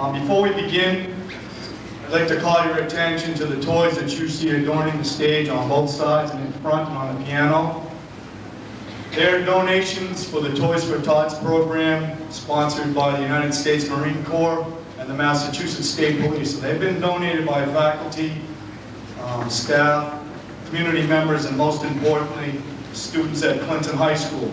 Before we begin, I'd like to call your attention to the toys that you see adorning the stage on both sides and in front and on the piano. They are donations for the Toys for Tots program, sponsored by the United States Marine Corps and the Massachusetts State Police. So they've been donated by faculty, staff, community members, and most importantly, students at Clinton High School.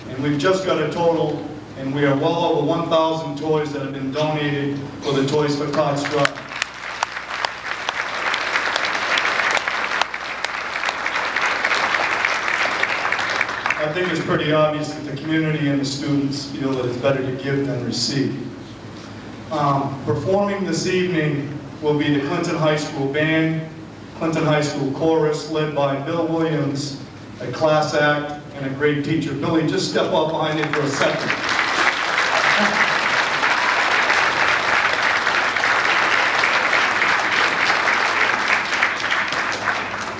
And we've just got a total, and we are well over 1,000 toys that have been donated for the Toys for Tots drive. I think it's pretty obvious that the community and the students feel that it's better to give than receive. Performing this evening will be the Clinton High School Band, Clinton High School Chorus, led by Bill Williams, a class act and a great teacher. Billy, just step up behind it for a second.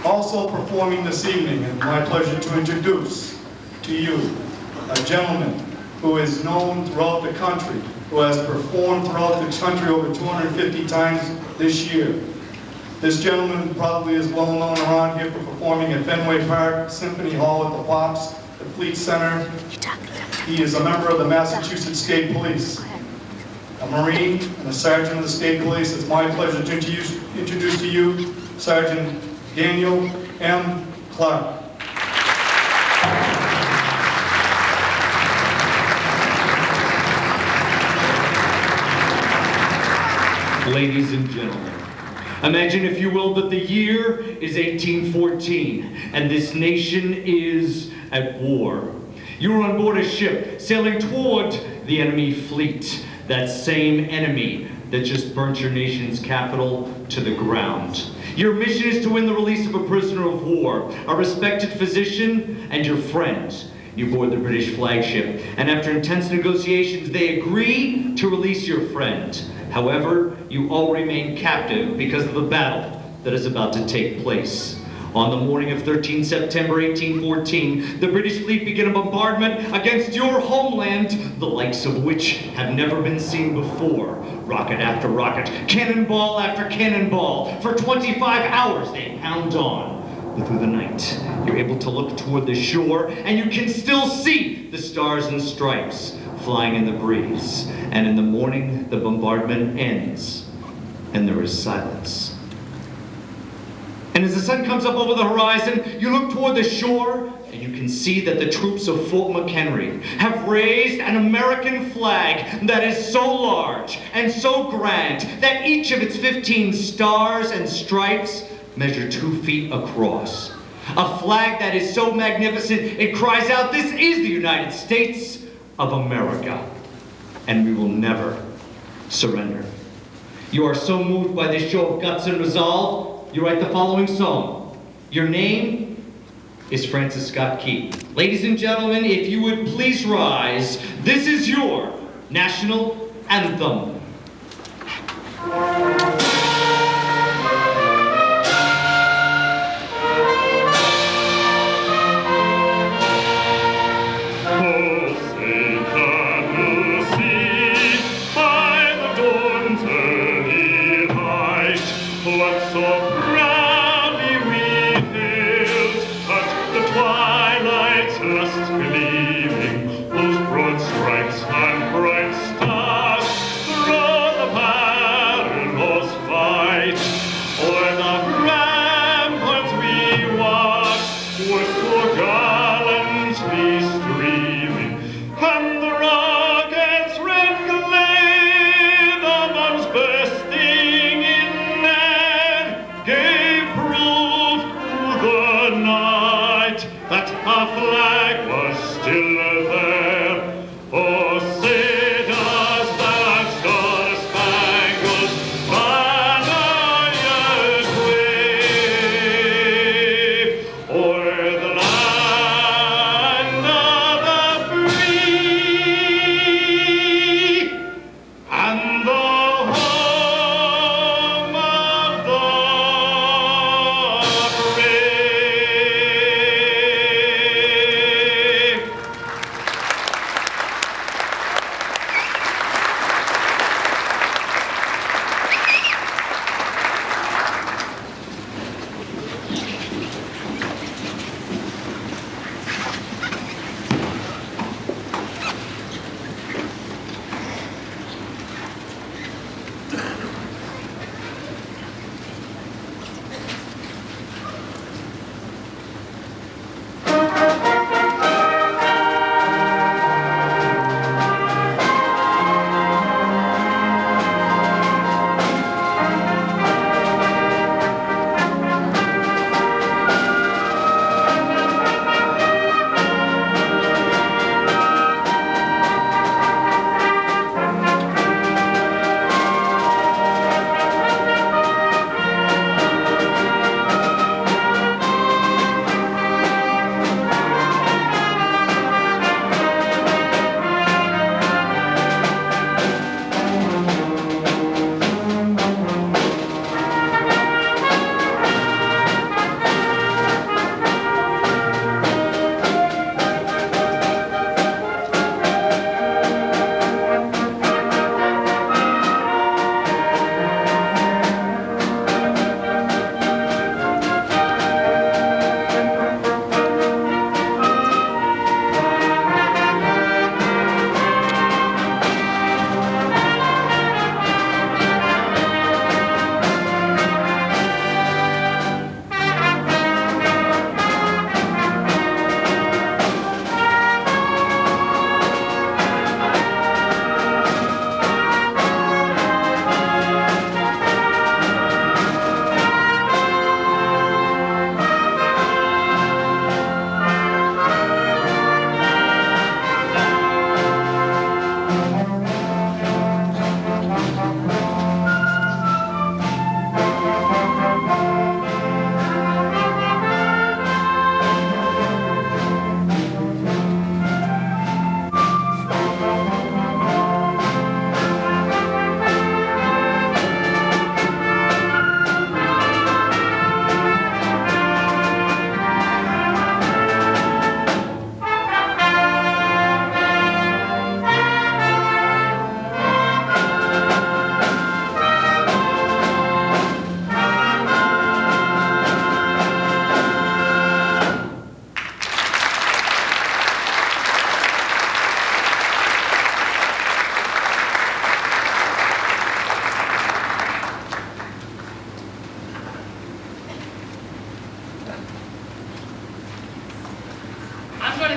Also performing this evening, and my pleasure to introduce to you a gentleman who is known throughout the country, who has performed throughout the country over 250 times this year. This gentleman probably is well known around here for performing at Fenway Park, Symphony Hall, at the Pops, the Fleet Center. He is a member of the Massachusetts State Police, a Marine and a Sergeant of the State Police. It's my pleasure to introduce to you Sergeant Daniel M. Clark. Ladies and gentlemen, imagine, if you will, that the year is 1814 and this nation is at war. You are on board a ship sailing toward the enemy fleet, that same enemy that just burnt your nation's capital to the ground. Your mission is to win the release of a prisoner of war, a respected physician, and your friend. You board the British flagship, and after intense negotiations, they agree to release your friend. However, you all remain captive because of the battle that is about to take place. On the morning of 13 September 1814, the British fleet began a bombardment against your homeland, the likes of which have never been seen before. Rocket after rocket, cannonball after cannonball. For 25 hours they pound on. But through the night, you're able to look toward the shore, and you can still see the stars and stripes flying in the breeze. And in the morning, the bombardment ends, and there is silence. And as the sun comes up over the horizon, you look toward the shore, and you can see that the troops of Fort McHenry have raised an American flag that is so large and so grand that each of its 15 stars and stripes measure 2 feet across. A flag that is so magnificent, it cries out, "This is the United States of America, and we will never surrender." You are so moved by this show of guts and resolve, you write the following song. Your name is Francis Scott Key. Ladies and gentlemen, if you would please rise, this is your national anthem.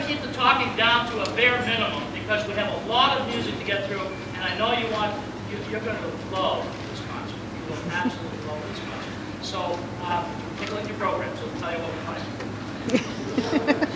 to keep the talking down to a bare minimum because we have a lot of music to get through, and I know you're going to love this concert. You will absolutely love this concert. So take a look at your program, so we'll tell you what we're playing.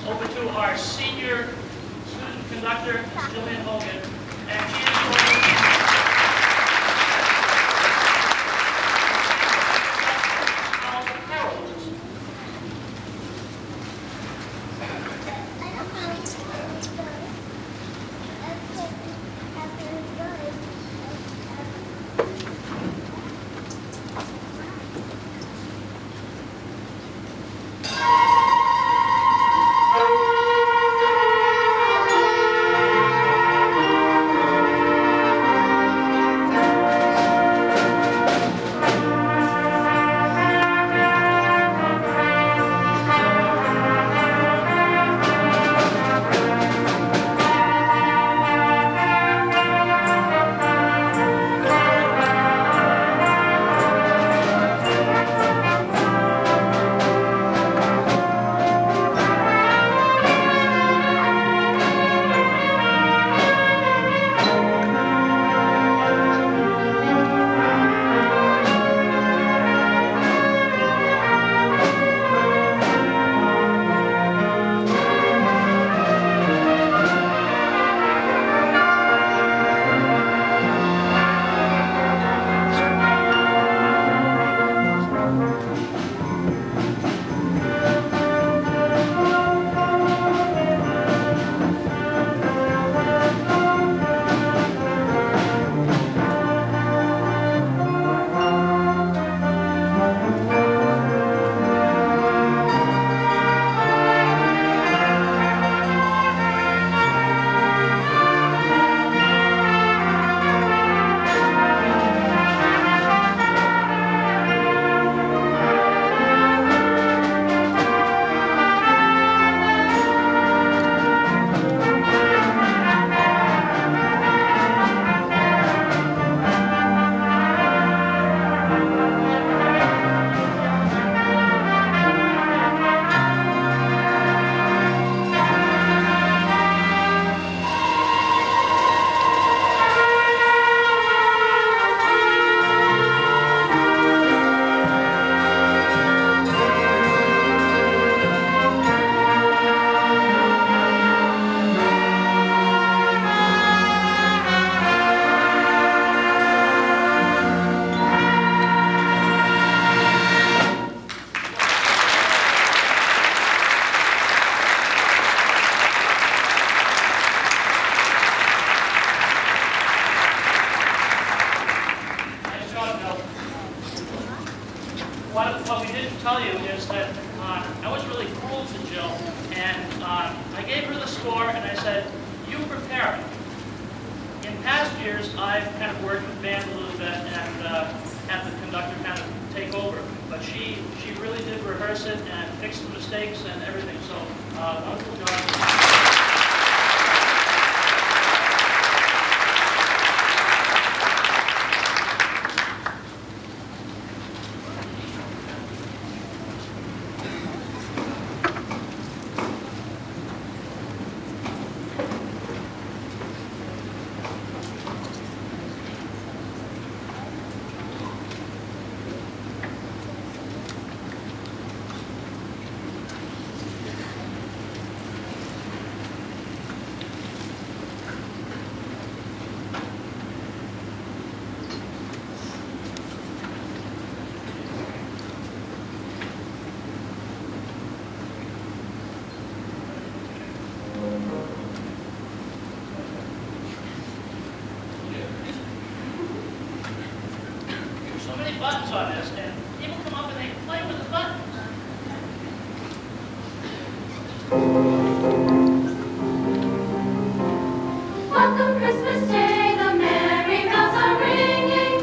over to our senior student conductor, Jillian Hogan, and she is going to carols. What we didn't tell you is that I was really cruel to Jill, and I gave her the score, and I said, you prepare it. In past years, I've kind of worked with band a little bit and had the conductor kind of take over, but she really did rehearse it and fix the mistakes and everything, so wonderful job. So many buttons on this, and people come up and they play with the buttons. Welcome Christmas Day, the merry bells are ringing.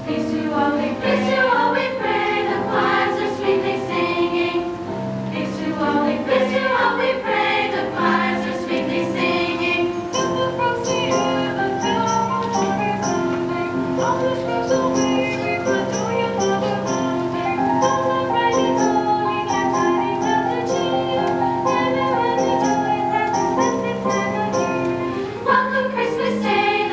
Peace to all we pray, the choirs are sweetly singing. Peace to all we pray, the choirs are sweetly singing. In the frosty air, the bells are sounding. All the streets are waving, but do you know they're rounding? Bells are ringing, tolling, and tidings of the cheer. Everyone rejoices at this festive time of year. Welcome Christmas Day,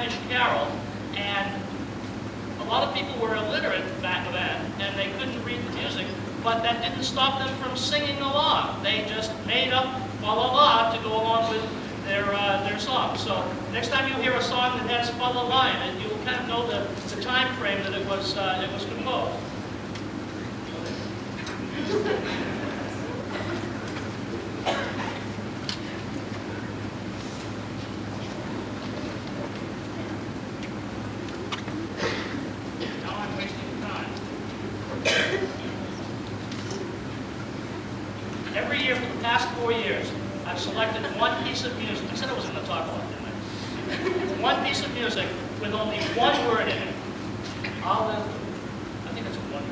Spanish carol, and a lot of people were illiterate back then, and they couldn't read the music, but that didn't stop them from singing along. They just made up fa la la to go along with their song. So next time you hear a song that has fa la la in it, you'll kind of know the time frame that it was composed. Now I'm wasting time. Every year for the past 4 years, I've selected one piece of music. I said I wasn't going to talk a lot, didn't I? One piece of music with only one word in it. I think it's a one.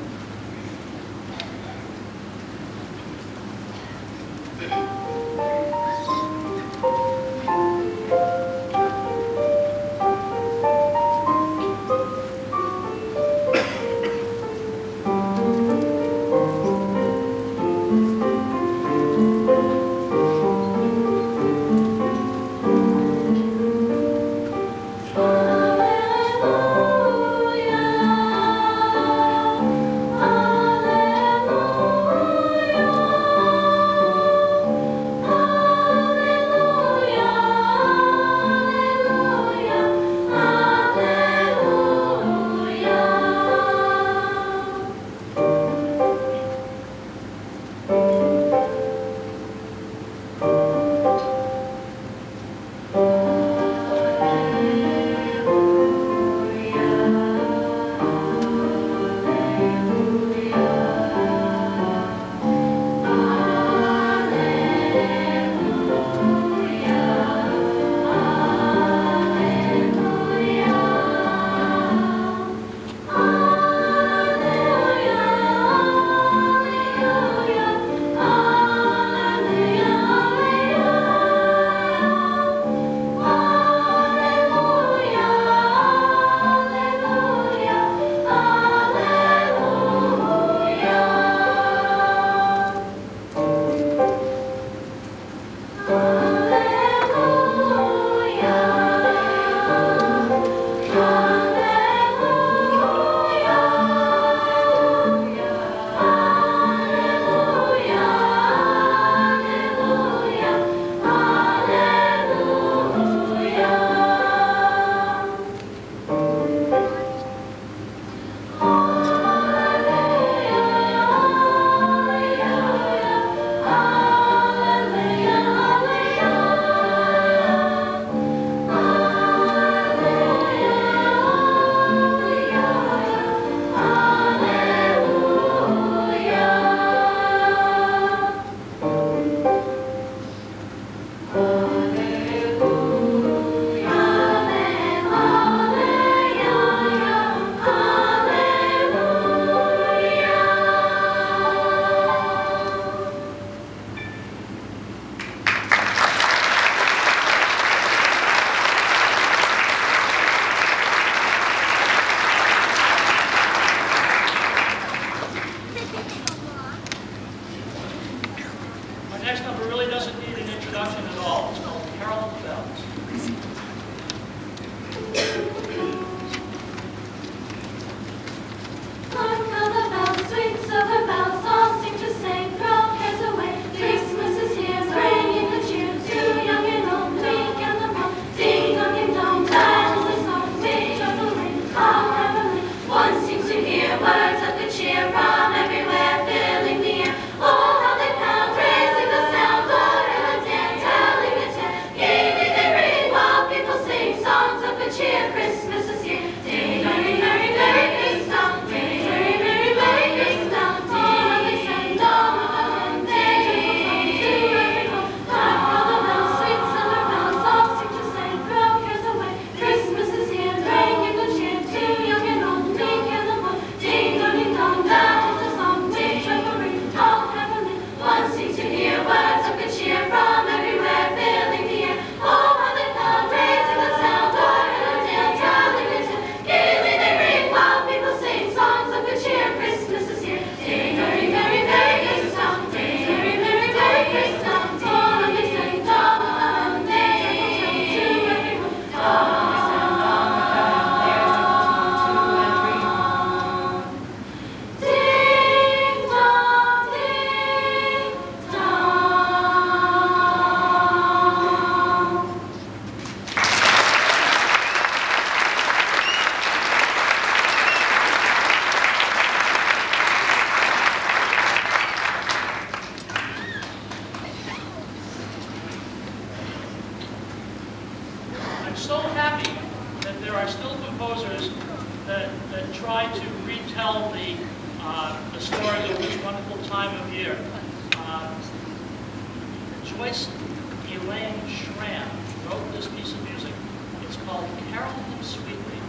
Hallelujah. composers that try to retell the story of this wonderful time of year. Joyce Elaine Schramm wrote this piece of music. It's called Carol Him Sweetly,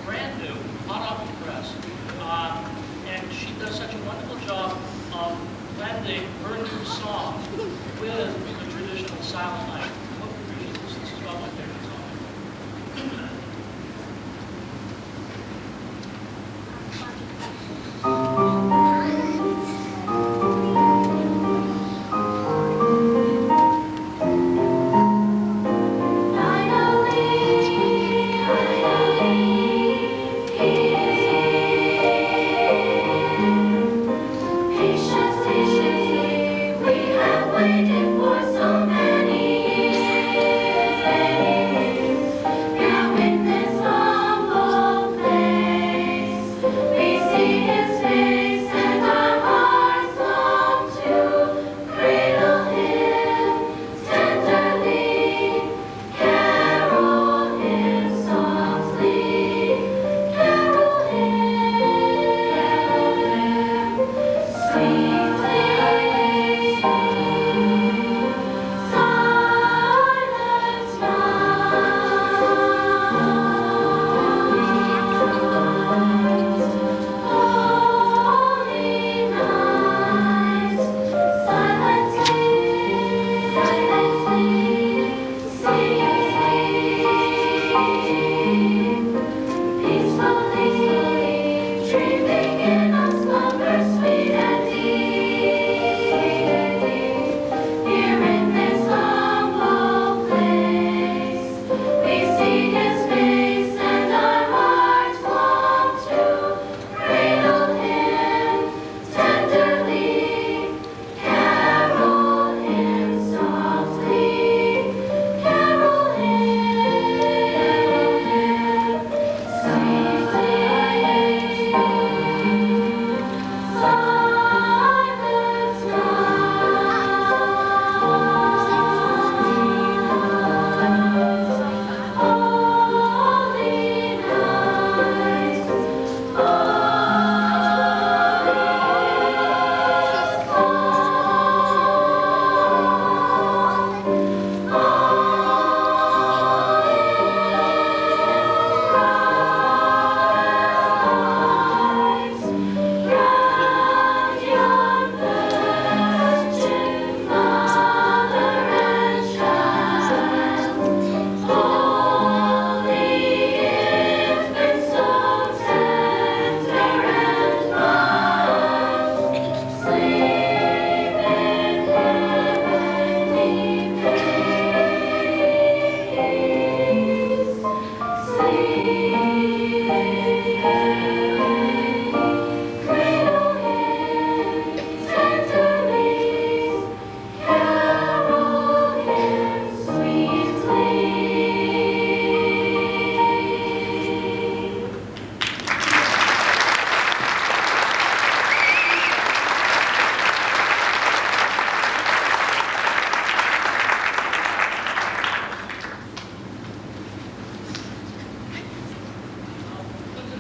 brand new, hot off the press. And she does such a wonderful job of blending her new song with the traditional Silent Night. I hope you appreciate this. This is about my favorite song.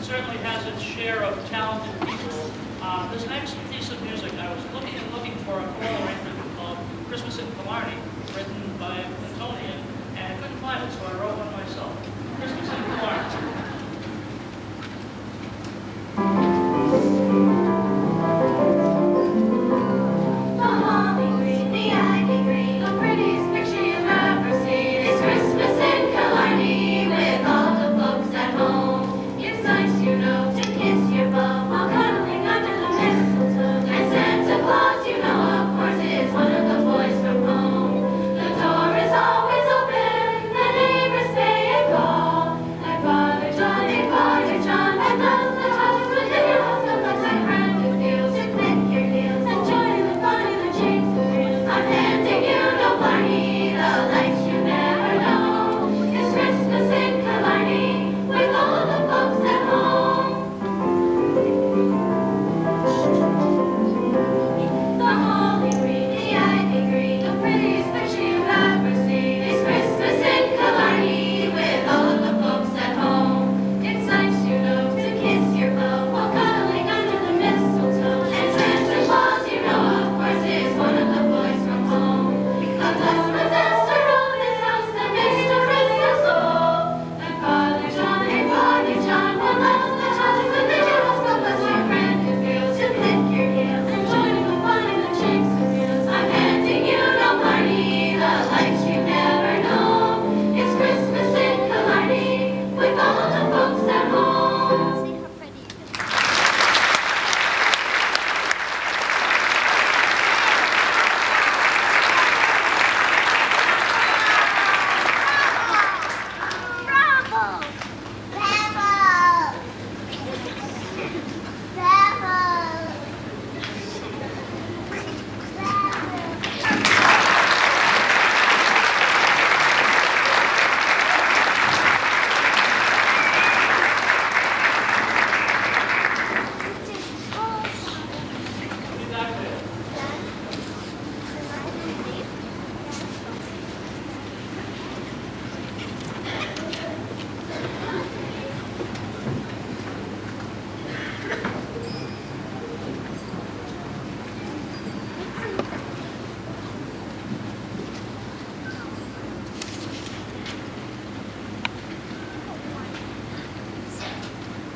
Certainly has its share of talented people. This next piece of music, I was looking for a choral arrangement called Christmas in Killarney, written by Tony, and I couldn't find it, so I wrote one myself. Christmas in Killarney. Father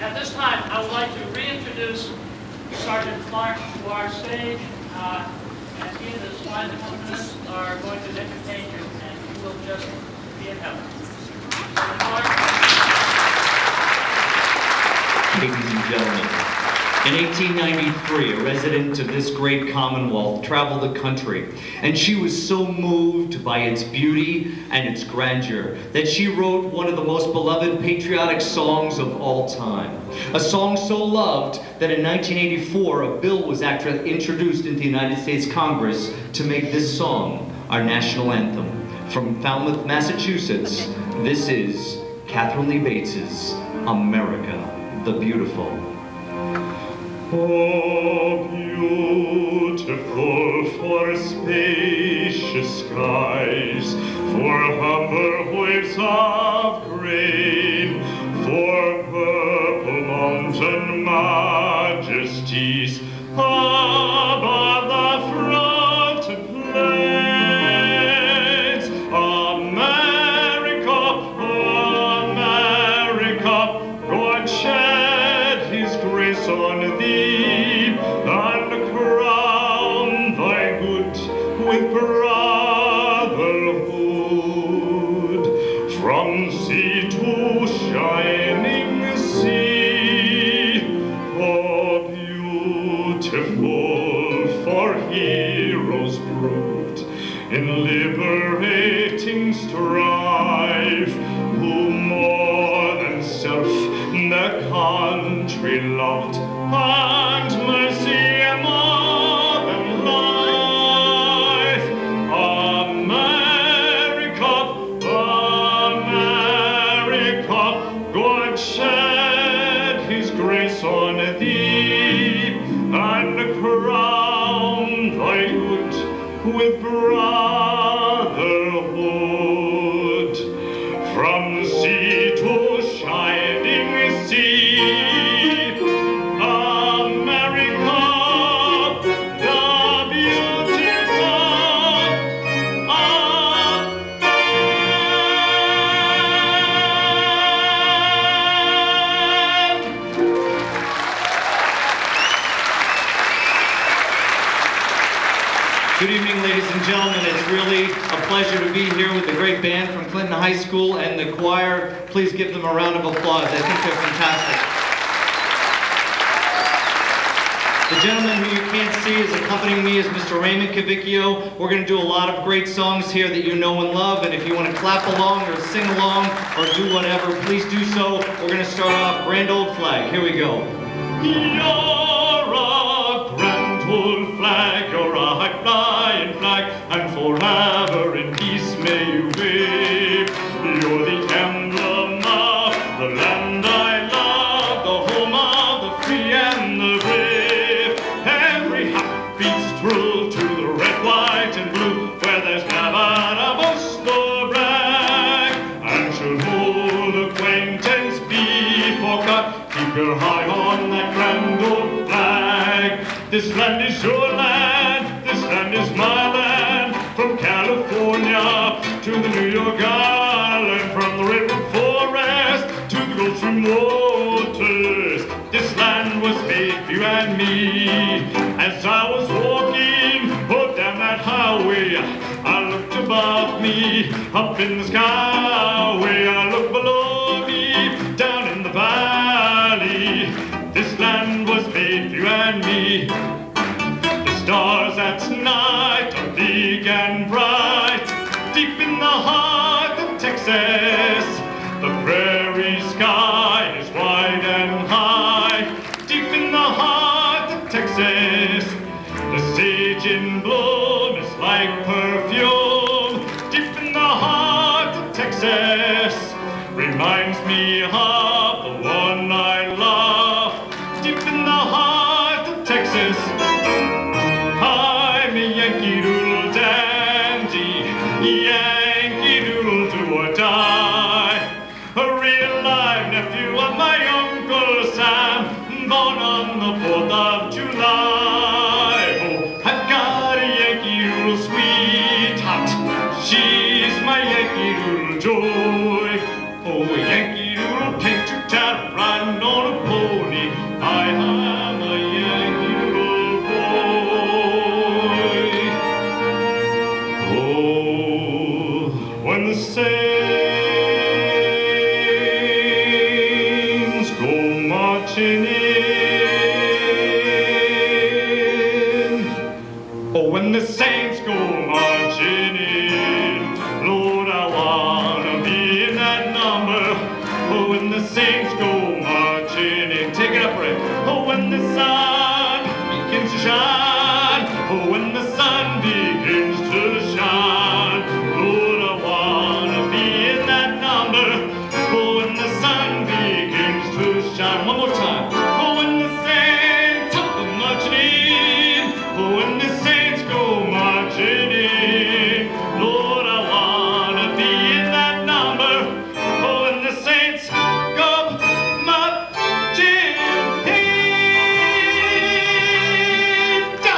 At this time, I would like to reintroduce Sergeant Clark to our stage, and he and his fine accompanist are going to entertain you, and you will just be in heaven. Sergeant Clark. Ladies and gentlemen, in 1893, a resident of this great commonwealth traveled the country, and she was so moved by its beauty and its grandeur that she wrote one of the most beloved patriotic songs of all time. A song so loved that in 1984, a bill was actually introduced into the United States Congress to make this song our national anthem. From Falmouth, Massachusetts, this is Catherine Lee Bates's America the Beautiful. Oh, beautiful for spacious skies, for humber waves of grain, for purple mountain majesties above the fronted plains. America, America, God shed His grace on thee, and crown thy good with brotherhood. From sea to shining sea, oh, beautiful for heroes proved in liberating strife, who more than self their country loved, and mercy more than life. America, America, God shed His grace on thee, and crown thy good with brotherhood. From sea to shining sea, America the beautiful. Good evening, ladies and gentlemen. It's really a pleasure to be here with the great band from Clinton High School and the choir. Please give them a round of applause. I think they're fantastic. The gentleman who you can't see is accompanying me is Mr. Raymond Cavicchio. We're going to do a lot of great songs here that you know and love, and if you want to clap along or sing along or do whatever, please do so. We're going to start off Grand Old Flag. Here we go. You're a grand old flag, you're a high-flying flag, and forever in peace may you wave. You're the emblem of the land I love, the home of the free and the brave. Every heart beats true to the red, white, and blue, where there's never a boast or brag. And should old acquaintance be forgot, keep your eye on that grand old flag. This land is your land, this land is my land. From California to the New York Island, from the redwood forest to the Gulf Stream waters, this land was made for you and me. As I was walking down that highway, I looked above me, up in the skyway. I looked below me, down in the valley. This land was made for you and me. The stars at night are big and bright, deep in the heart of Texas. The prairie sky is wide and high, deep in the heart of Texas. The sage in bloom is like perfume, deep in the heart of Texas. go marching in. Oh, when the saints go marching in, Lord, I wanna be in that number. Oh, when the saints go marching in. Take it up, Ray. Oh, when the sun begins to shine. Oh, when the sun begins to shine. Lord, I wanna be in that number. Oh, when the sun begins to shine. One more time. Oh, when the saints go marching in. Oh, when the saints go marching in. Lord, I wanna be in that number. Oh, when the saints go marching in. Go!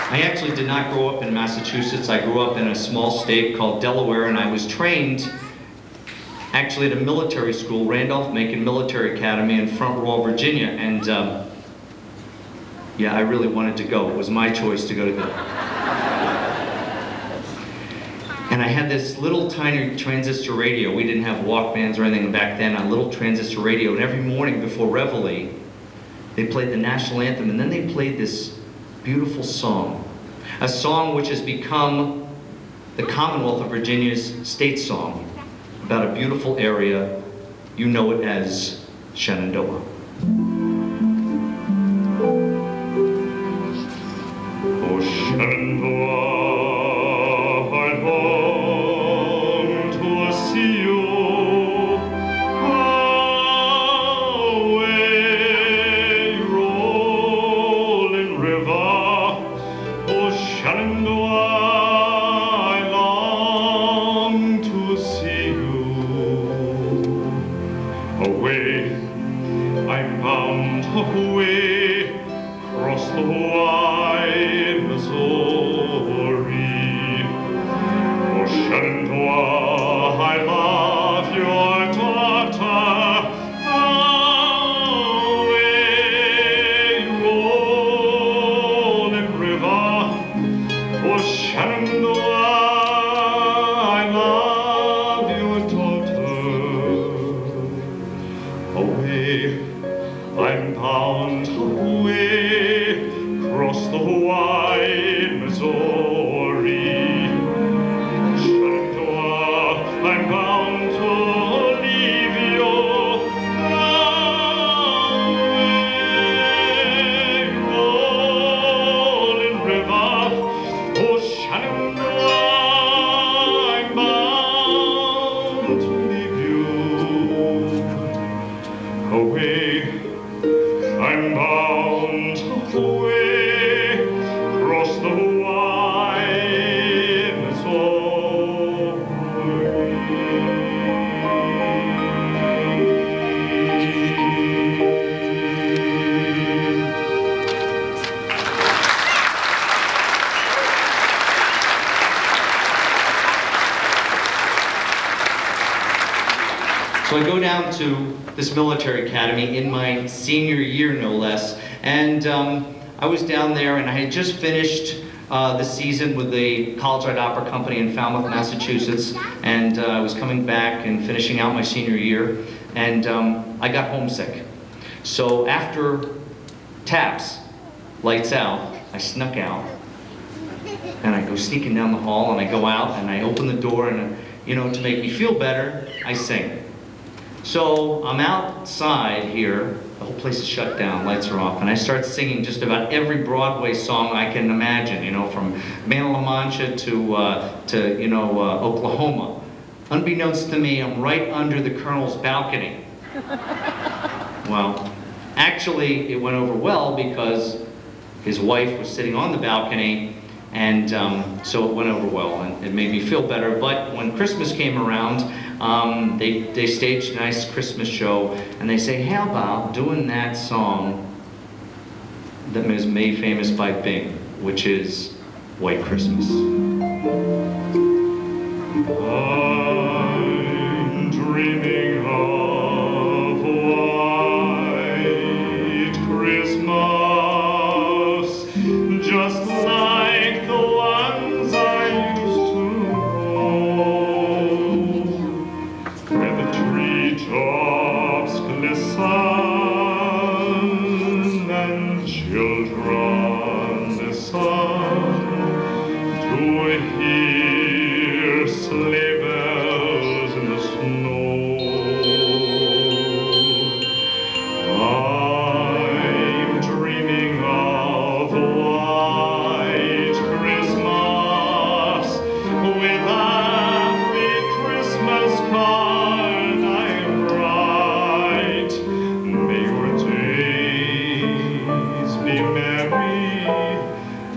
I actually did not grow up in Massachusetts. I grew up in a small state called Delaware, and I was trained actually at a military school, Randolph-Macon Military Academy in Front Royal, Virginia. And yeah, I really wanted to go. It was my choice to go to the... And I had this little tiny transistor radio. We didn't have Walkmans or anything back then, a little transistor radio. And every morning before Reveille, they played the national anthem, and then they played this beautiful song. A song which has become the Commonwealth of Virginia's state song about a beautiful area. You know it as Shenandoah. Oh, Shenandoah, I long to see you. Away, rolling river. Oh, Shenandoah, I long to see you. Away, I'm bound away across the wide Missouri. Oh, Shenandoah, I love your daughter. Away, rolling river. Oh, Shenandoah, I love your daughter. Away, I'm bound away across the wide Missouri. Shenandoah, I'm bound to leave you. Away, rolling river. Oh, Shenandoah, I'm bound to leave you. Away, I'm bound away across the wide Missouri. So I go down to this military academy in my senior year, no less, and I was down there and I had just finished the season with the College Art Opera Company in Falmouth, Massachusetts, and I was coming back and finishing out my senior year, and I got homesick. So after taps, lights out, I snuck out, and I go sneaking down the hall, and I go out, and I open the door, and you know, to make me feel better, I sing. So I'm outside here, the whole place is shut down, lights are off, and I start singing just about every Broadway song I can imagine, you know, from Man La Mancha to Oklahoma. Unbeknownst to me, I'm right under the Colonel's balcony. Well, actually, it went over well because his wife was sitting on the balcony, and so it went over well, and it made me feel better. But when Christmas came around, they staged a nice Christmas show, and they say, how about doing that song that was made famous by Bing, which is White Christmas. I'm dreaming of white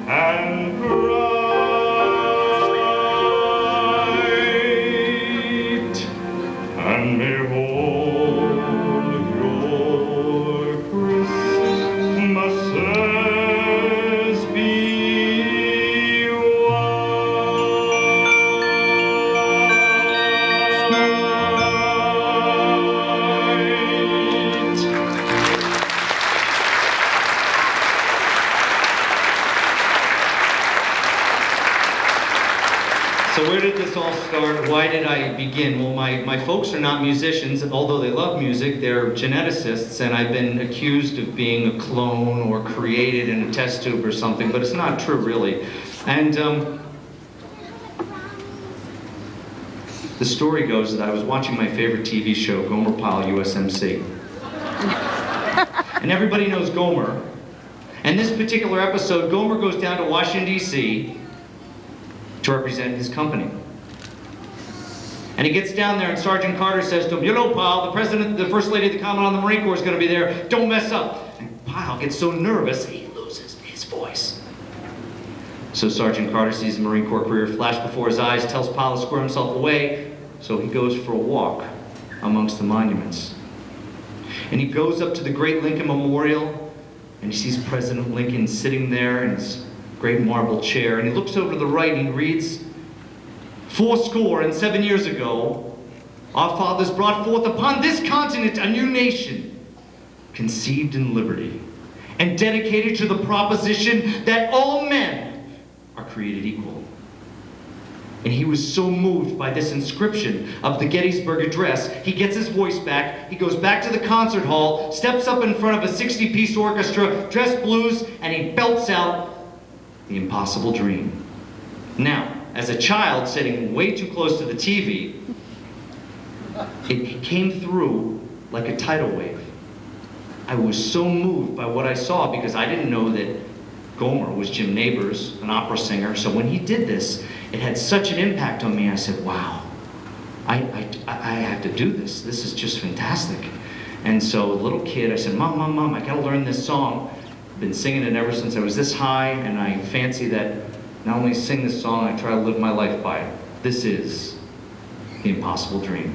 and bright, and may all your Christmases be white. So where did this all start? Why did I begin? Well, my folks are not musicians, although they love music. They're geneticists, and I've been accused of being a clone or created in a test tube or something, but it's not true, really. And the story goes that I was watching my favorite TV show, Gomer Pyle, USMC. And everybody knows Gomer. And this particular episode, Gomer goes down to Washington, D.C., to represent his company. And he gets down there and Sergeant Carter says to him, "You know, Pyle, the President, the First Lady of the Commandant of the Marine Corps is going to be there. Don't mess up." And Pyle gets so nervous, he loses his voice. So Sergeant Carter sees the Marine Corps career flash before his eyes, tells Pyle to square himself away, so he goes for a walk amongst the monuments. And he goes up to the Great Lincoln Memorial, and he sees President Lincoln sitting there in his great marble chair, and he looks over to the right and he reads, "407 years ago, our fathers brought forth upon this continent a new nation, conceived in liberty, and dedicated to the proposition that all men are created equal." And he was so moved by this inscription of the Gettysburg Address, he gets his voice back, he goes back to the concert hall, steps up in front of a 60-piece orchestra, dressed blues, and he belts out The Impossible Dream. Now, as a child sitting way too close to the TV, it came through like a tidal wave. I was so moved by what I saw because I didn't know that Gomer was Jim Nabors, an opera singer. So when he did this, it had such an impact on me. I said, wow, I have to do this. This is just fantastic. And so, a little kid, I said, Mom, I gotta learn this song. Been singing it ever since I was this high, and I fancy that not only sing this song, I try to live my life by it. This is The Impossible Dream.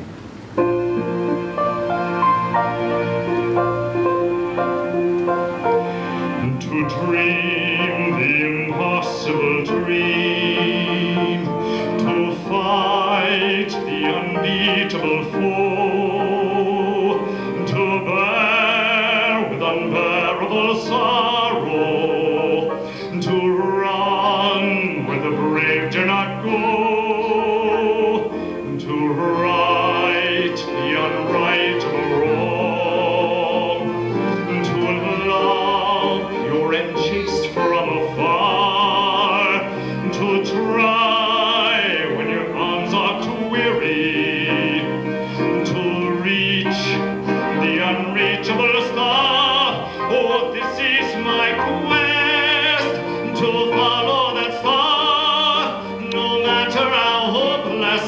To dream the impossible dream, to fight the unbeatable foe, to bear with unbearable sorrow, to run where the brave dare not go, to right the unrightable wrong, to love pure and chaste from afar, to try when your arms are too weary, to reach the unreachable star. Oh, this is my quest, to follow that star, no matter how hopeless,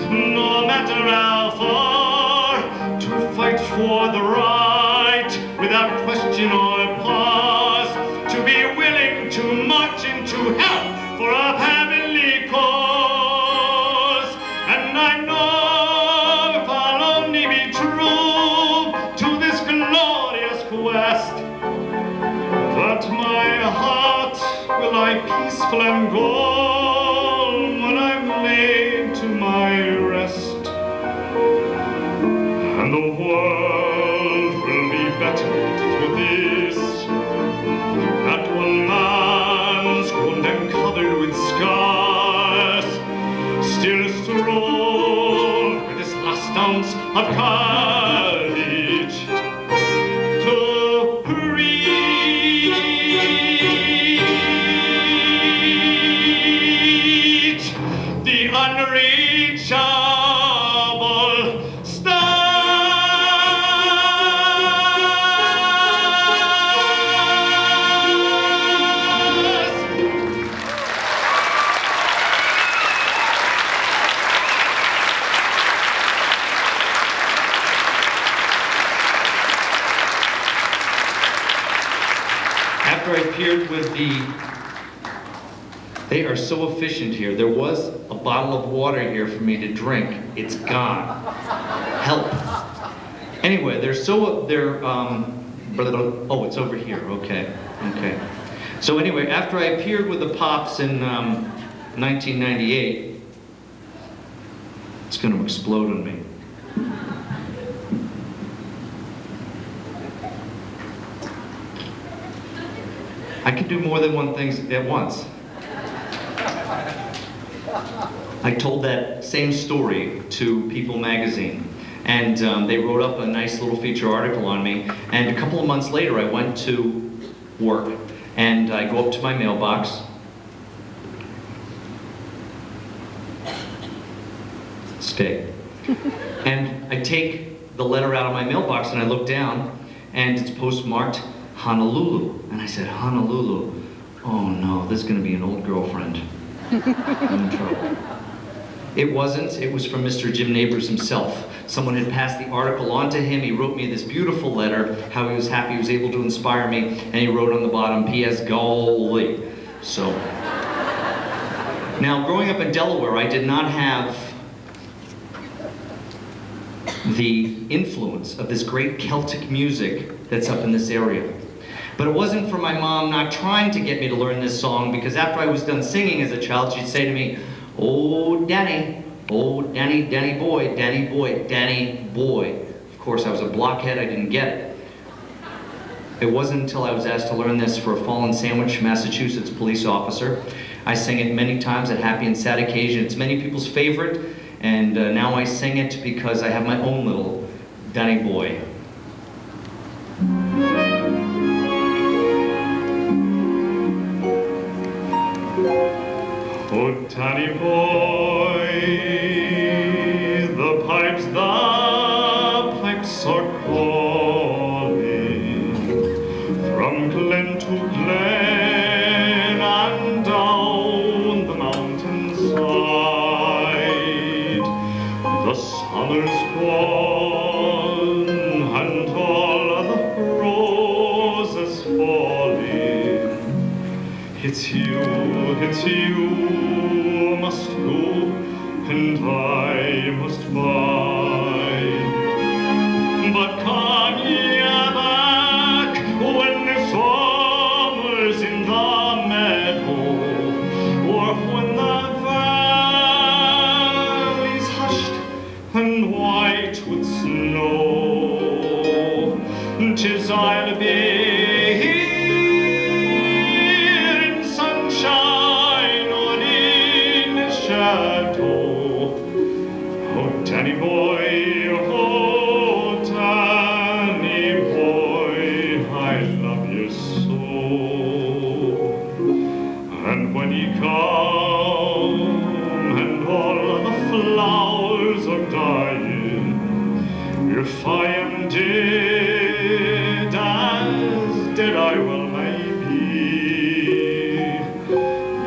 no matter how far, to fight for the right without question or pause, to be willing to march into hell for a heavenly cause. And I know if I'll only be true to this glorious quest, that my heart will lie peaceful and calm when I'm laid to my rest, and the world will be better for this, that one man's grown and covered with scars, still strong with his last ounce of courage to reach the unreachable stars. After I appeared with the They are so efficient here. There was a bottle of water here for me to drink. It's gone. Help. Anyway, oh, it's over here. Okay. So anyway, after I appeared with the Pops in 1998, it's going to explode on me. I can do more than one thing at once. I told that same story to People magazine, and they wrote up a nice little feature article on me, and a couple of months later I went to work, and I go up to my mailbox. Stay. And I take the letter out of my mailbox and I look down, and it's postmarked Honolulu. And I said, Honolulu. Oh no, this is going to be an old girlfriend. I'm in trouble. It wasn't. It was from Mr. Jim Neighbors himself. Someone had passed the article on to him. He wrote me this beautiful letter, how he was happy he was able to inspire me, and he wrote on the bottom, P.S. Golly. So, now growing up in Delaware, I did not have the influence of this great Celtic music that's up in this area. But it wasn't for my mom not trying to get me to learn this song, because after I was done singing as a child, she'd say to me, oh, Danny boy, Danny boy, Danny boy. Of course, I was a blockhead, I didn't get it. It wasn't until I was asked to learn this for a fallen Sandwich, Massachusetts police officer. I sang it many times at happy and sad occasions. It's many people's favorite, and now I sing it because I have my own little Danny boy. Oh, Danny boy, the pipes are calling from glen to glen and down the mountainside. The summer's gone and all the roses falling. It's you must go, and I must bide. But come ye back when the summer's in the meadow, or when the valley's hushed and white with snow. 'Tis I'll be Danny boy, I love you so. And when you come and all the flowers are dying, if I am dead, as dead I well may be,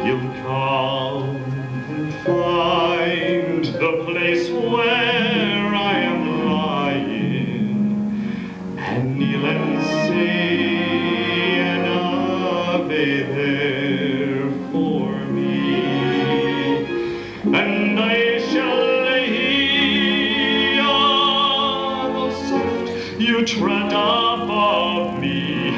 you'll come and find the place where I am lying, and kneel and say an Ave there for me, and I shall hear the soft you tread above me,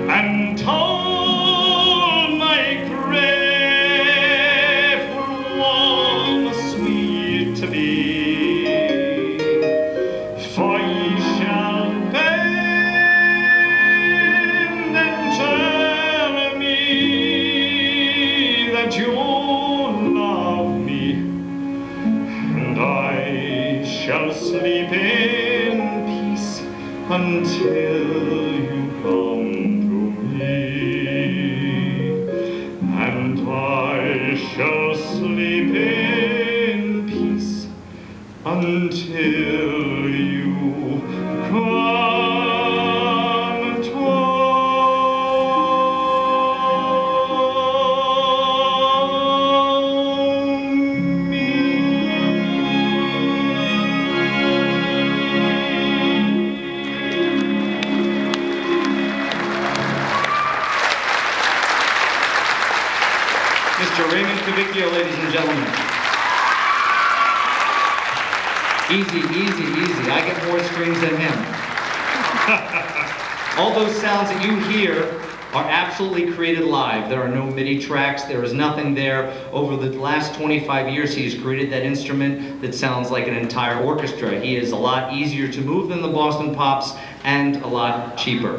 and toll my grave for one sweet to be. For ye shall bend and tell me that you love me, and I shall sleep in peace until you come to me, and I shall sleep in peace until you come to me. Mr. Raymond Cavicchio, ladies and gentlemen. Easy, easy, easy. I get more screams than him. All those sounds that you hear are absolutely created live. There are no MIDI tracks. There is nothing there. Over the last 25 years, he has created that instrument that sounds like an entire orchestra. He is a lot easier to move than the Boston Pops and a lot cheaper.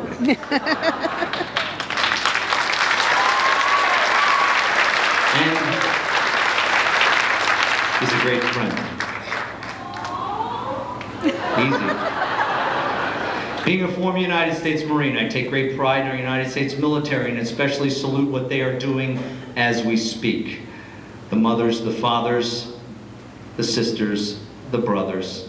And he's a great friend. Easy. Being a former United States Marine, I take great pride in our United States military and especially salute what they are doing as we speak. The mothers, the fathers, the sisters, the brothers.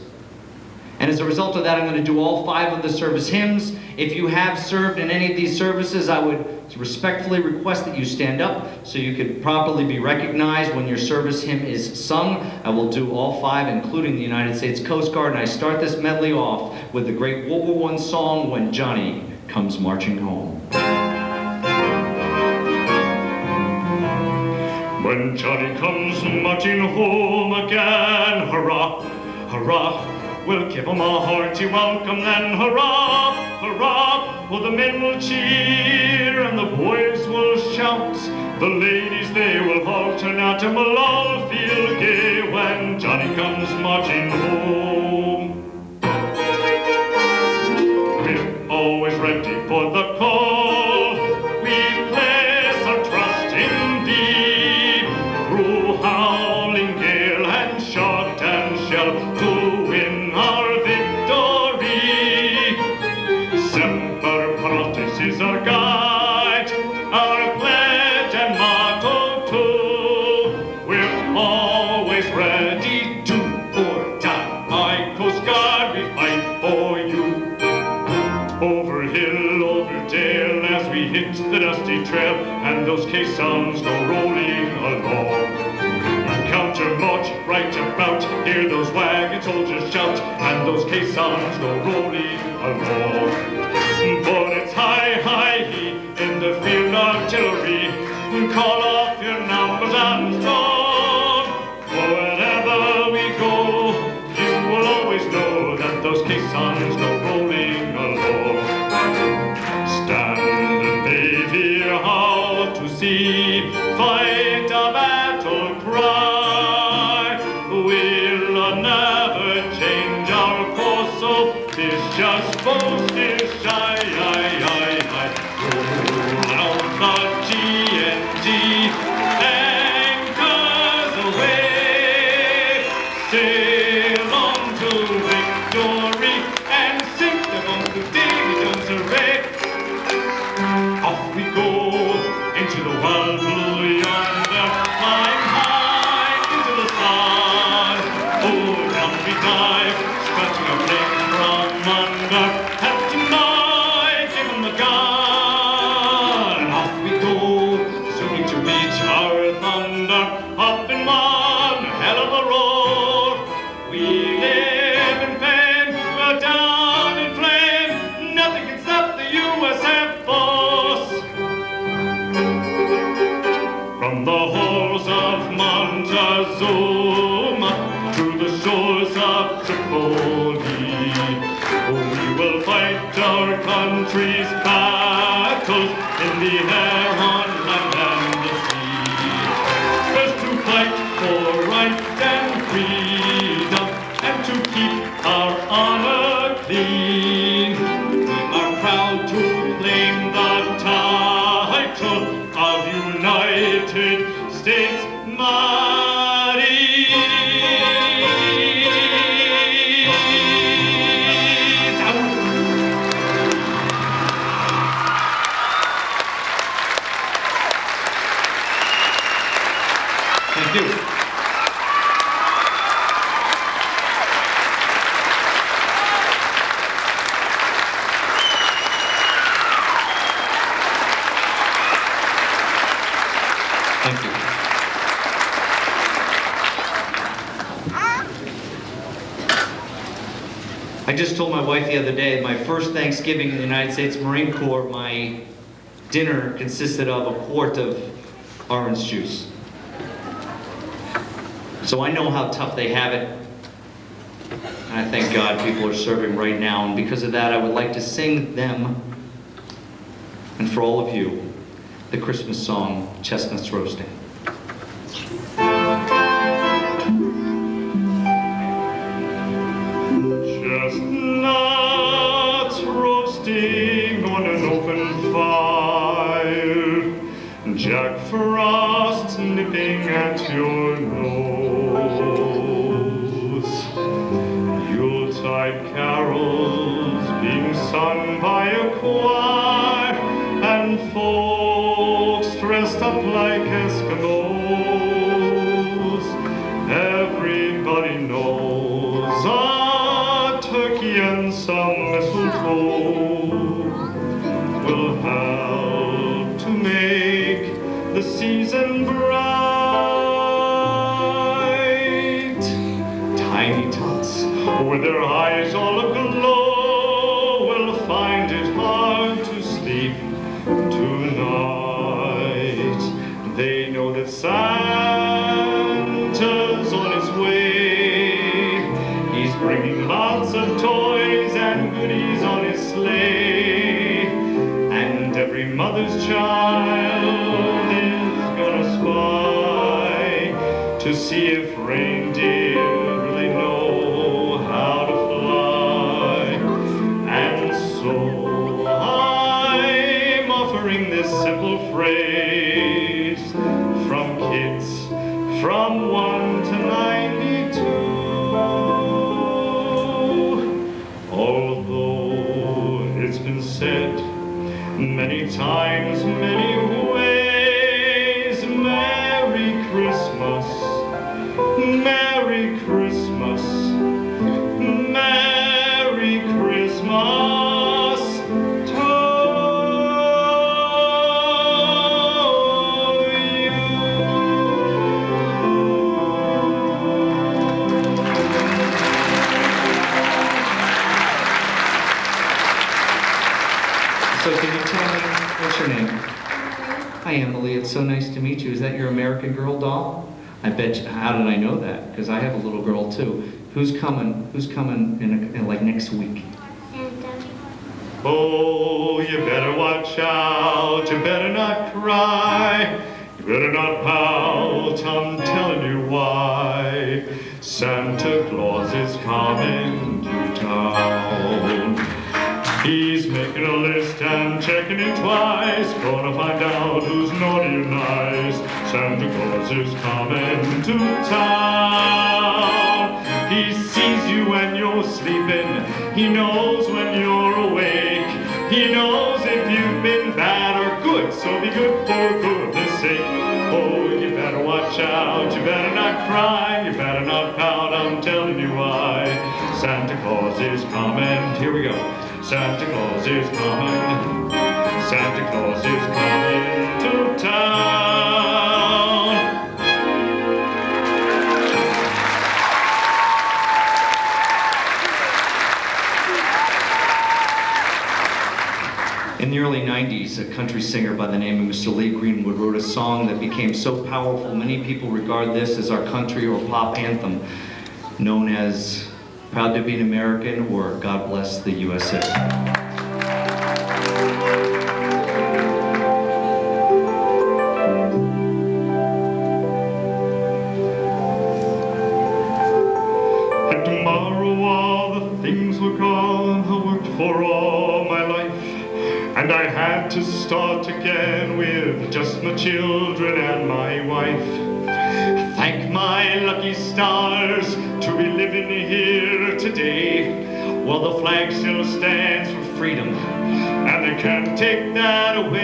And as a result of that, I'm going to do all 5 of the service hymns. If you have served in any of these services, I would respectfully request that you stand up so you could properly be recognized when your service hymn is sung. I will do all 5, including the United States Coast Guard, and I start this medley off with the great World War I song, When Johnny Comes Marching Home. When Johnny comes marching home again, hurrah, hurrah, we'll give him a hearty welcome then, hurrah, hurrah. Oh, the men will cheer and the boys will shout, the ladies they will halt, and at him will all feel gay when Johnny comes marching home. We're always ready for the call, we place our trust in thee, through howling gale and shot and shell to win our victory. Semper Paratus is our guide, our pledge and motto too. We're always ready, do or die. My Coast Guard, we fight for you. Over hill, over dale, as we hit the dusty trail, and those caissons go rolling along. Counter march right about, hear those wagon soldiers shout, and those caissons go rolling along. But it's hi, hi, he in the field artillery, call off your numbers and strong. Wherever we go, you will always know that those caissons go rolling along. Stand and wave here how to see, fight a battle cry. We'll never change our course, so vicious boast is shy. Roll out the TNT, anchors away, sail on to victory, and sink them on to Davy Jones' array. Off we go into the wild blue yonder, flying high into the sky. Oh, down we dive, scratching our legs from under. Captain Mike, give him the gun. Off we go, soon to reach our thunder. Up in one hell of a roar. We live in fame, we're down in flame. Nothing can stop the U.S. Air Force. From the halls of Montezuma to the shores of Tripoli, we will fight our country's battles in the air, on land and the sea. First to fight for right and freedom, and to keep our honor clean. We are proud to claim the title of United States Marine. Thank you. Thank you. I just told my wife the other day, my first Thanksgiving in the United States Marine Corps, my dinner consisted of a quart of orange juice. So I know how tough they have it. And I thank God people are serving right now. And because of that, I would like to sing them, and for all of you, the Christmas song, Chestnuts Roasting. Chestnuts roasting on an open fire, Jack Frost nipping at your nose, Yuletide carols being sung by a choir, and folks dressed up like Eskimos. Everybody knows a turkey and some mistletoe will help to make the season bright. Tiny tots with their eyes all aglow will find it hard to sleep tonight. They know that Santa's on his way. He's bringing lots of toys and goodies on his sleigh. And every mother's child is gonna spy to see if reindeer really know how to fly. And so I'm offering this simple phrase from kids from 1 to 92. Although it's been said many times, many ways, Merry Christmas, Merry Christmas, Merry Christmas to you. So can you tell me, what's your name? Hi, Emily. It's so nice to meet you. Is that your American Girl doll? I bet you, how did I know that? Because I have a little girl too. Who's coming in like next week? Oh, you better watch out, you better not cry, you better not pout, I'm telling you why. Santa Claus is coming to town. He's making a list and checking it twice, gonna find out who's naughty and nice. Santa Claus is coming to town. He sees you when you're sleeping, he knows when you're awake, he knows if you've been bad or good, so be good for goodness sake. Oh, you better watch out, you better not cry, you better not pout, I'm telling you why. Santa Claus is coming, here we go. Santa Claus is coming, Santa Claus is coming to town. In the early 90s, a country singer by the name of Mr. Lee Greenwood wrote a song that became so powerful many people regard this as our country or pop anthem, known as Proud to be an American or God Bless the USA. And tomorrow all the things were gone I worked for all my life, and I had to start again with just my children and my wife. Thank my lucky stars to be living here today, while the flag still stands for freedom, and they can't take that away.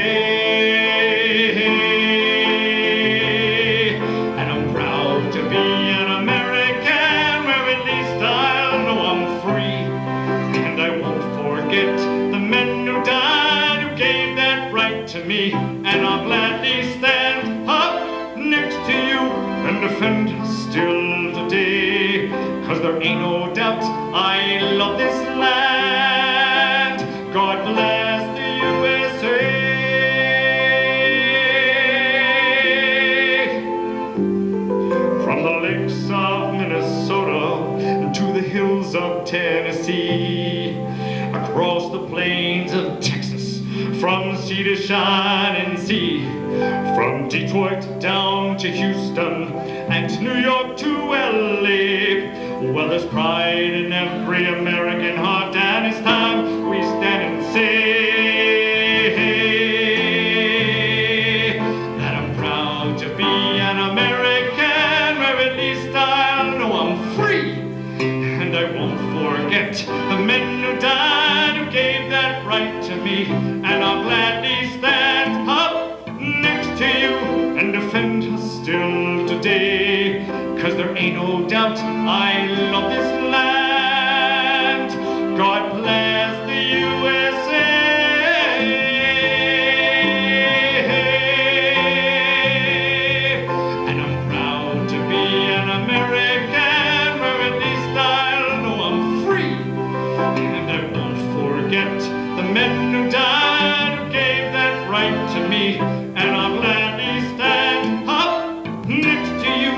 And I'm proud to be an American, where at least I'll know I'm free, and I won't forget the men who died, who gave that right to me, and I'll gladly stand up next to you and defend still today, 'cause there ain't no doubt I love this land. God bless the USA. From the lakes shining sea. From Detroit down to Houston and New York to LA. Well, there's pride in every American heart, and it's time we stand and say that I'm proud to be an American, where at least I'll know I'm free. And I won't forget the men who died, who gave that right to me, and I'll gladly stand up next to you and defend us still today. 'Cause there ain't no doubt I love this land. God bless the USA. And I'm proud to be an American, where at least I'll know I'm free. And I won't forget the men who died, who gave that right to me. And I'll gladly stand up next to you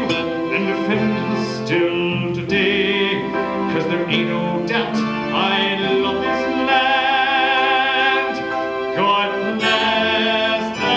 and defend us still today. 'Cause there ain't no doubt I love this land. God bless the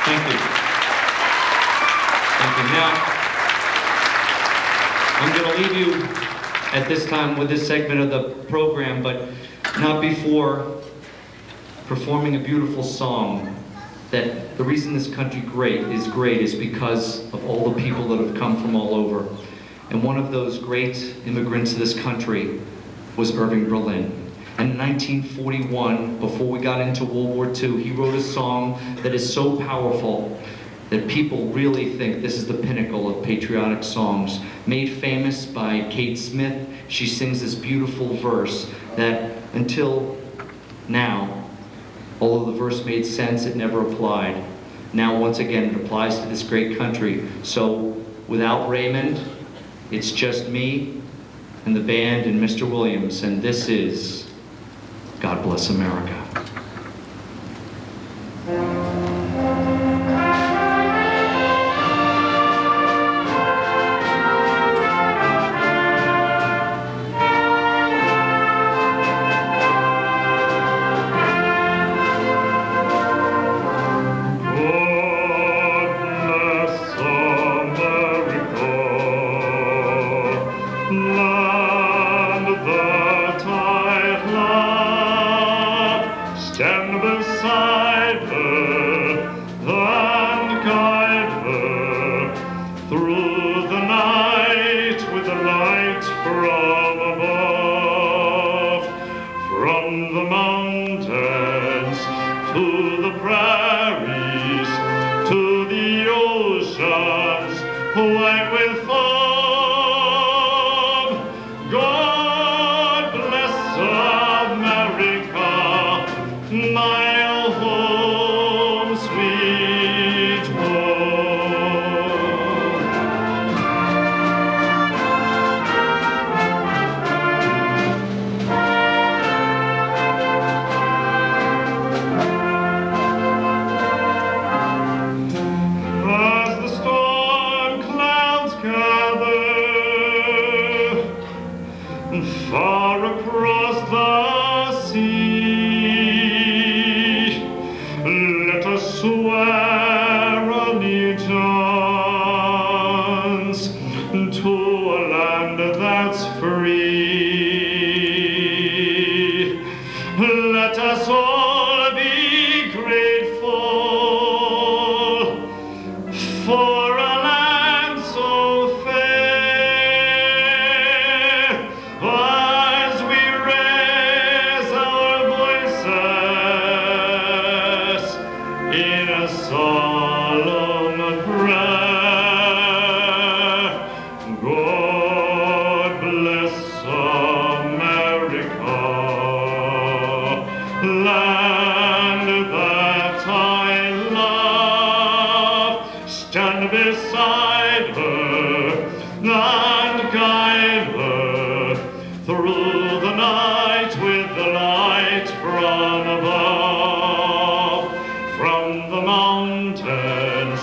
Thank you. Thank you. Now, I'm going to leave you at this time with this segment of the program, but not before performing a beautiful song. That the reason this country is great is because of all the people that have come from all over. And one of those great immigrants to this country was Irving Berlin. And in 1941, before we got into World War II, he wrote a song that is so powerful that people really think this is the pinnacle of patriotic songs. Made famous by Kate Smith, she sings this beautiful verse that until now, although the verse made sense, it never applied. Now, once again, it applies to this great country. So, without Raymond, it's just me and the band and Mr. Williams, and this is God Bless America. Stand beside her and guide her through the night with the light from above. From the mountains to the prairies to the oceans white with foam. God bless America, my home, sweet home. As the storm clouds gather far across the sea, let us swear allegiance to a land that's free. Let us all be grateful for a land so fair, as we raise our voices in a solemn prayer. God bless America. land that I love. Stand beside her and guide her through the night with the light from above. From the mountains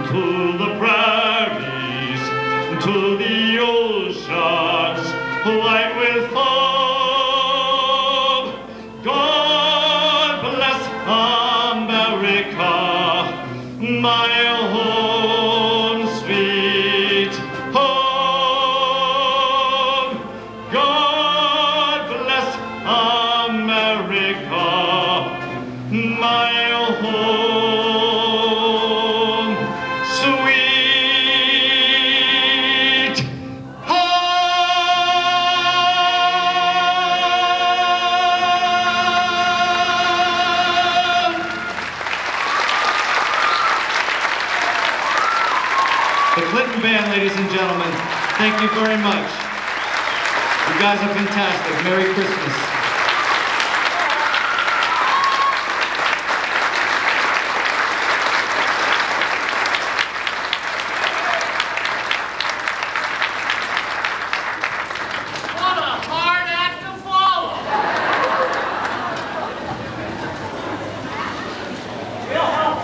to the prairies to the oceans white with foam. God bless America, my own sweet home. God bless America, my home, sweet home. The Clinton Band, ladies and gentlemen, thank you very much. You guys are fantastic. Merry Christmas. What a hard act to follow. Real help.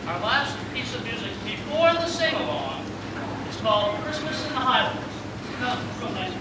Our last piece of music before the sing-along is called Christmas in the Highlands. No, real nice.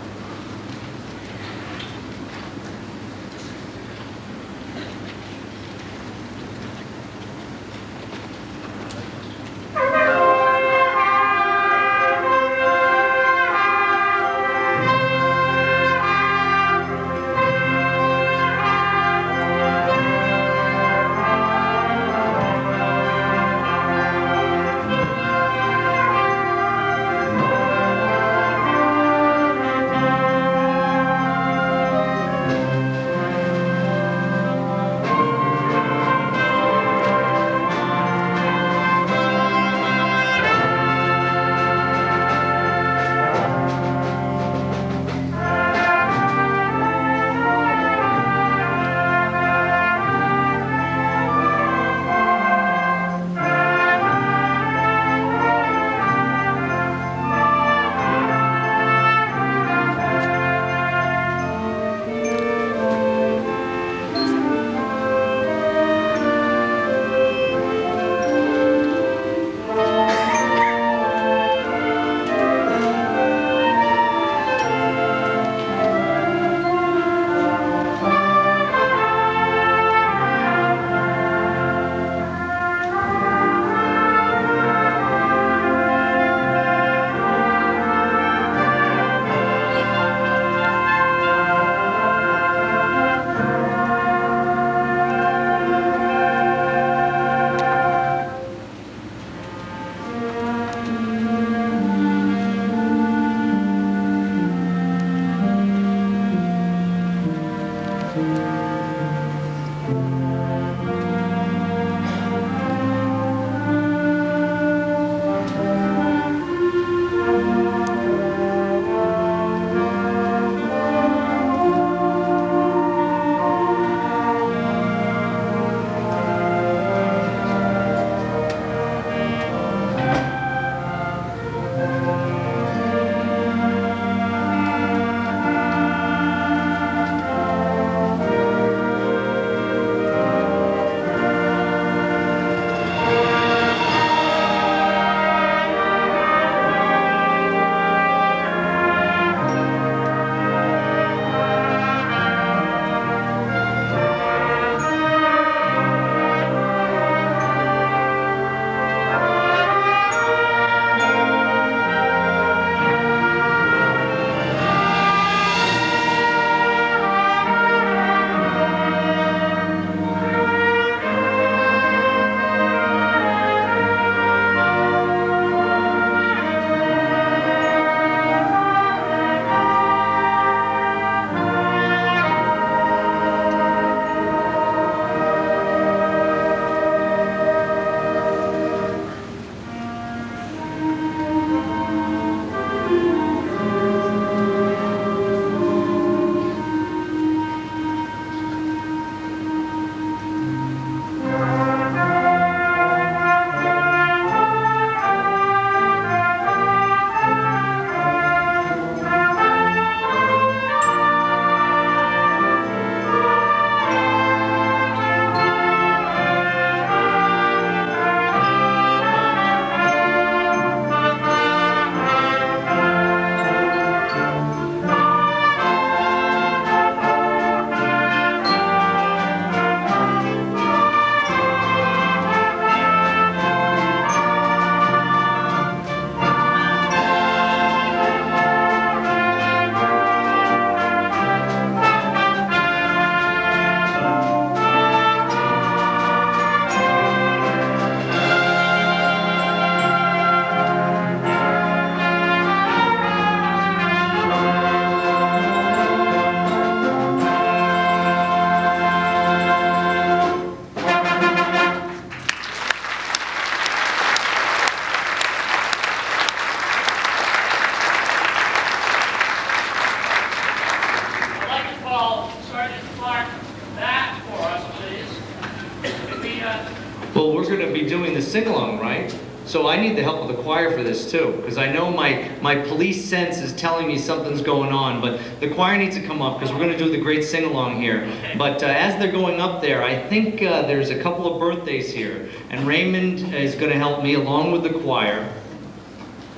Well, we're going to be doing the sing-along, right? So I need the help of the choir for this too, because I know my police sense is telling me something's going on, but the choir needs to come up because we're going to do the great sing-along here. But as they're going up there, I think there's a couple of birthdays here, and Raymond is going to help me along with the choir.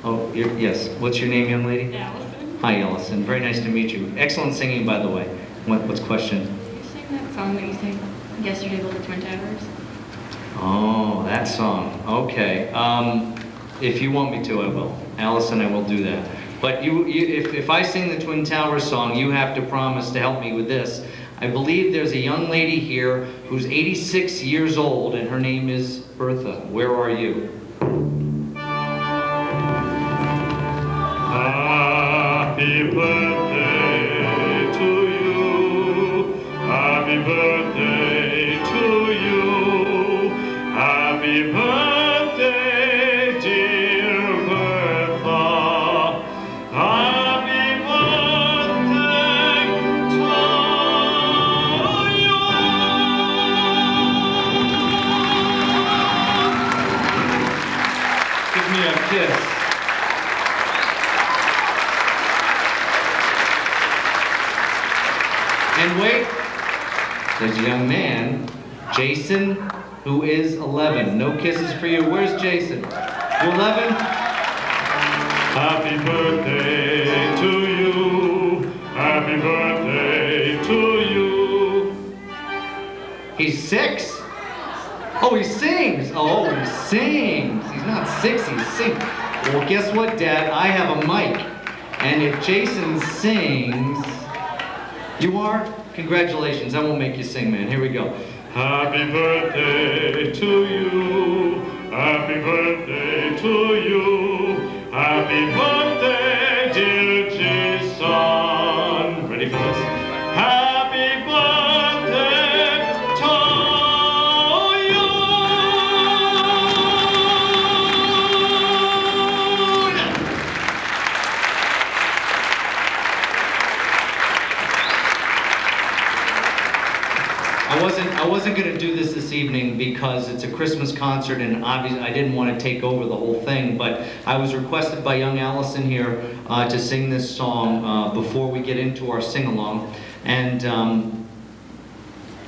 Oh, yes. What's your name, young lady? Allison. Hi, Allison. Very nice to meet you. Excellent singing, by the way. What's the question? You sing that song that you sang yesterday about the Twin Towers? Oh, that song. Okay. If you want me to, I will. Allison, I will do that. But if I sing the Twin Towers song, you have to promise to help me with this. I believe there's a young lady here who's 86 years old, and her name is Bertha. Where are you? Happy birthday to you. Happy birthday to you. Happy birthday, dear Bertha. Happy birthday to you. Give me a kiss. And wait, there's a young man, Jason, who is 11. No kisses for you. Where's Jason? You 11? Happy birthday to you. Happy birthday to you. He's 6? Oh, he sings. Oh, he sings. He's not 6, he sings. Well, guess what, Dad? I have a mic. And if Jason sings... You are? Congratulations. I won't make you sing, man. Here we go. Happy birthday to you. Happy birthday to you. Happy birthday, dear Jason. Ready for this? Happy birthday to you. I wasn't going to do this evening because it's a Christmas concert and obviously I didn't want to take over the whole thing, but I was requested by young Allison here to sing this song before we get into our sing-along. And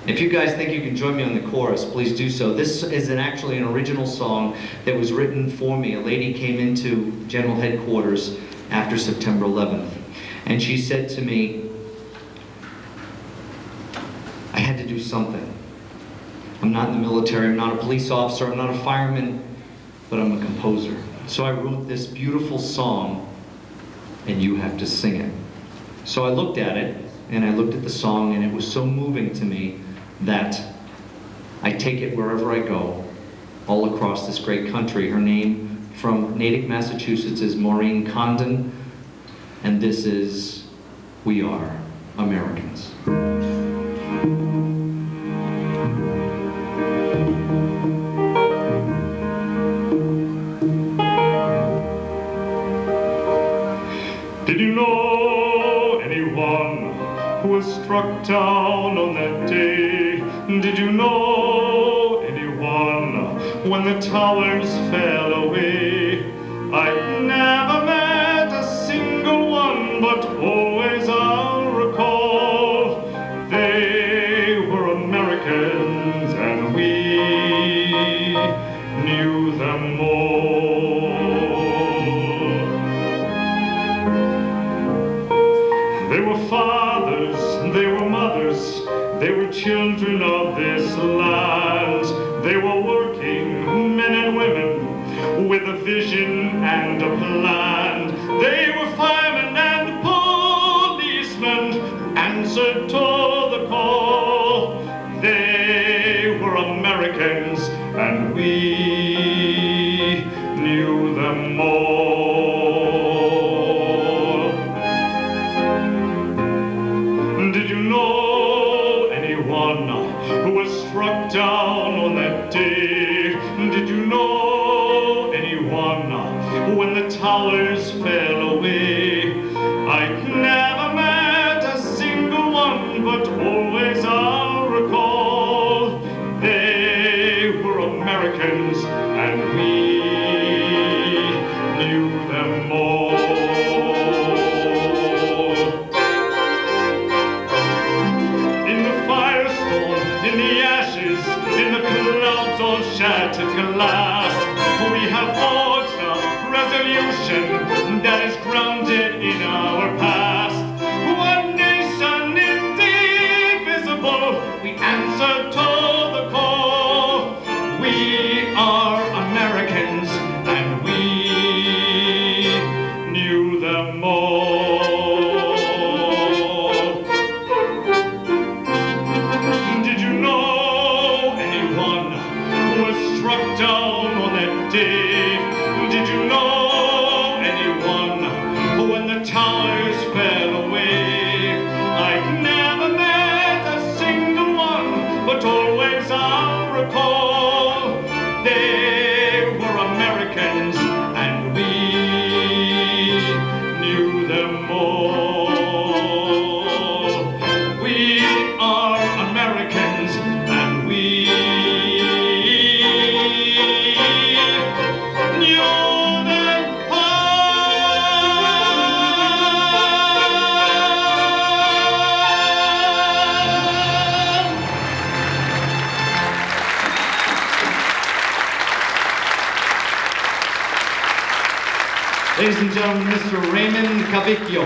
if you guys think you can join me on the chorus, please do so. This is actually an original song that was written for me. A lady came into General Headquarters after September 11th, and she said to me, I had to do something. I'm not in the military, I'm not a police officer, I'm not a fireman, but I'm a composer. So I wrote this beautiful song, and you have to sing it. So I looked at it, and I looked at the song, and it was so moving to me that I take it wherever I go, all across this great country. Her name from Natick, Massachusetts is Maureen Condon, and this is We Are Americans. Did you know anyone who was struck down on that day? Did you know anyone when the towers fell away? I've never met a single one, but always I'll recall they were Americans and we knew them all. They were fathers, they were mothers, they were children of this land. They were working men and women with a vision and a plan. They were firemen and policemen who answered to the call. They were Americans and we knew them all. Did you know anyone who was struck down on that day? Did you know anyone when the towers fell away? I've never met a single one, but always I'll recall they were Americans and we have forged a resolution that is grounded in our past. One nation indivisible, we answer to the call. We are Americans, and we knew them all. Did you know anyone who was struck down on that day? Did you know anyone who, when the towers fell away? I've never met a single one, but always I'll recall they were Americans, and we knew them all. We are Americans, and we knew them all. Ladies and gentlemen, Mr. Raymond Cavicchio.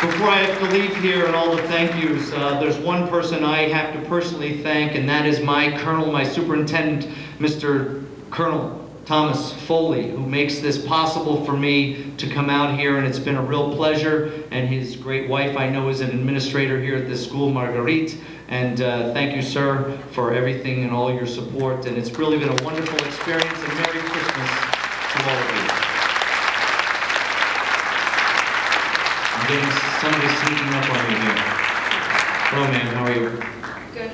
Before I have to leave here and all the thank yous, there's one person I have to personally thank, and that is my colonel, my superintendent, Mr. Colonel Thomas Foley, who makes this possible for me to come out here, and it's been a real pleasure. And his great wife, I know, is an administrator here at this school, Marguerite. And thank you, sir, for everything and all your support. And it's really been a wonderful experience, and Merry Christmas to all of you. I'm getting somebody sneaking up on me here. Hello, ma'am, how are you? Good.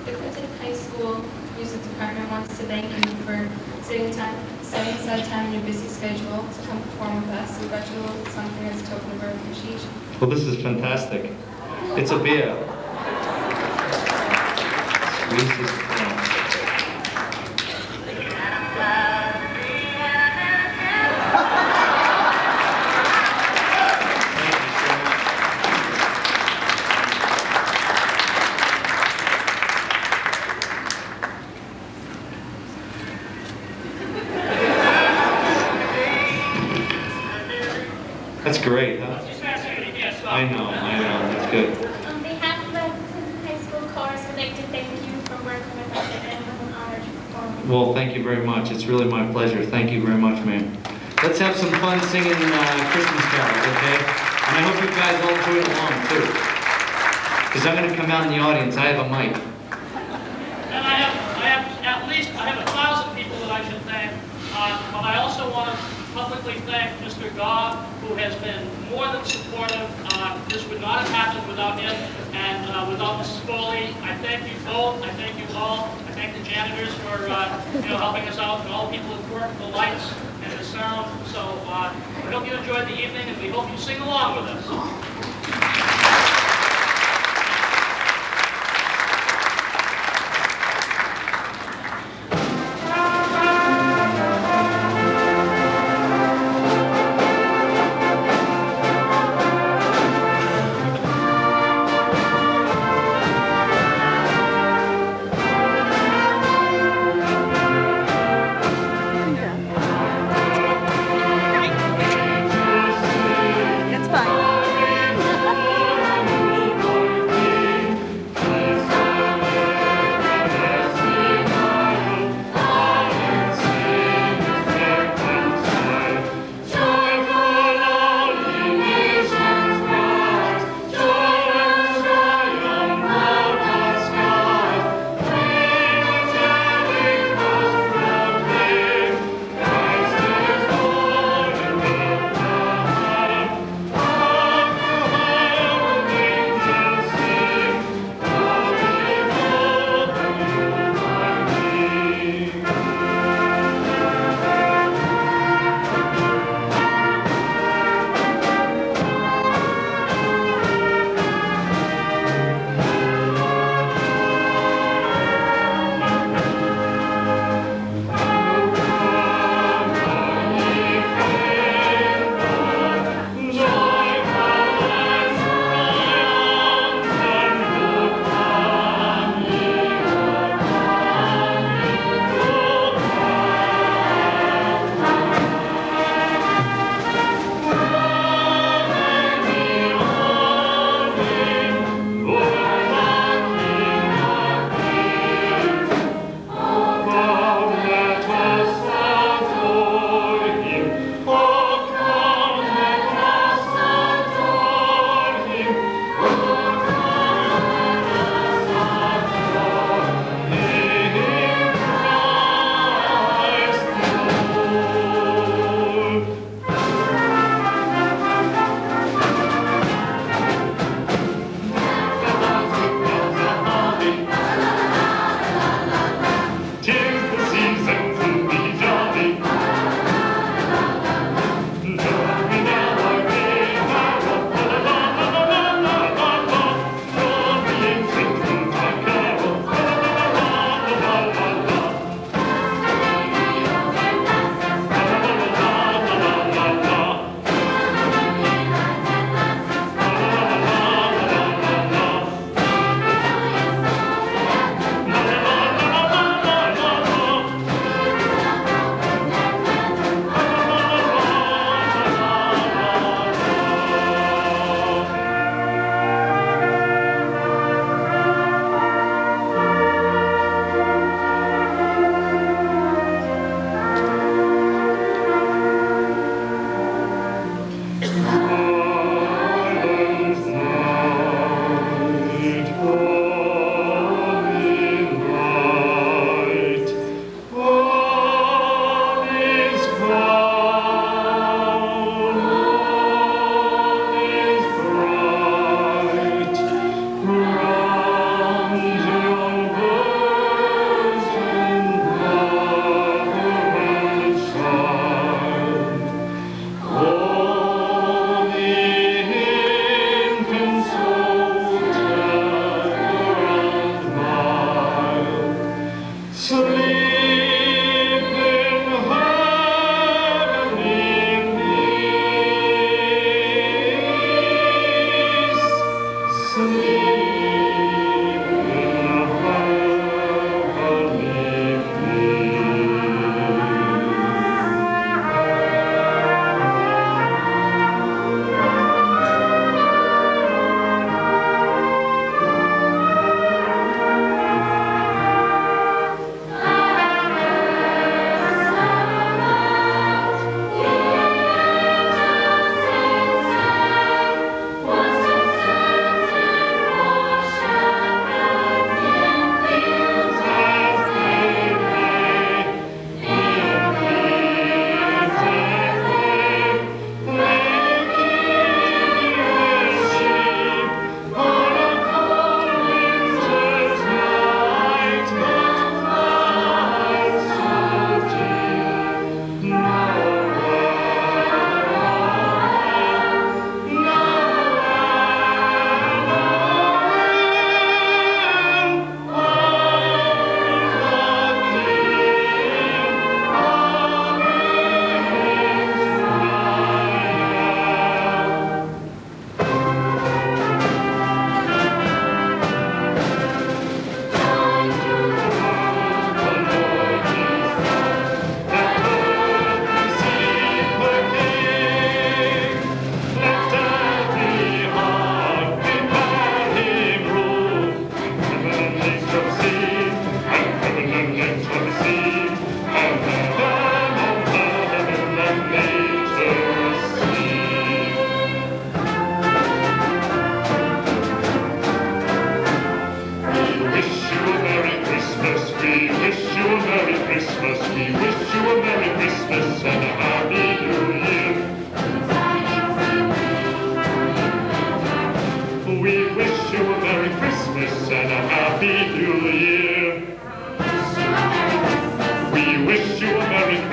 The Clinton High School Music Department wants to thank you for setting aside time in your busy schedule to come perform with us. We got you a little something as a token of our appreciation. Well, this is fantastic. It's a beer. Squeezes. That's great, huh? I know, that's good. On behalf of the Clinton High School Chorus, we'd like to thank you for working with us, and it was an honor to perform. Well, thank you very much. It's really my pleasure. Thank you very much, ma'am. Let's have some fun singing Christmas carols, okay? And I hope you guys all do it along, too. Because I'm going to come out in the audience. I have a mic. And I have at least 1,000 people that I should thank. But I also want to publicly thank Mr. Gobb, who has been more than supportive. This would not have happened without him and without Mrs. Foley. I thank you both. I thank you all. I thank the janitors for helping us out, and all the people who work the lights and the sound. So we hope you enjoyed the evening, and we hope you sing along with us. That's fine.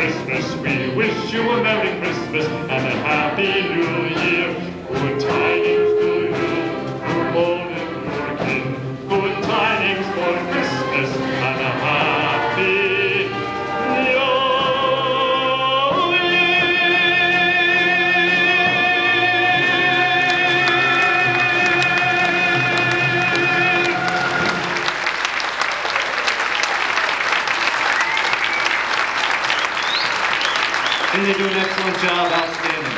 Christmas. We wish you a Merry Christmas and a Happy New Year. Good tidings to you, good morning, your king. Good tidings for Christmas and a Happy New Year. And they do an excellent job, outstanding.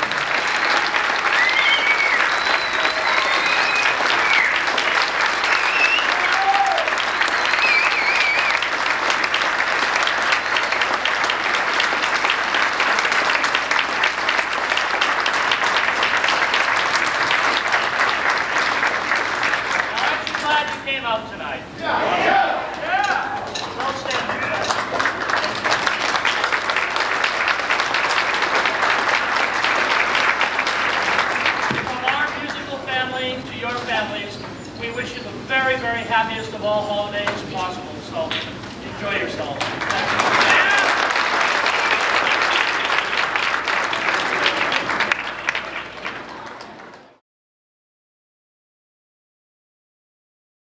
Aren't you glad you came out tonight? Yeah. Don't stand there. From our musical family to your families, we wish you the very, very happiest of all holidays possible. So enjoy yourselves. Thank you.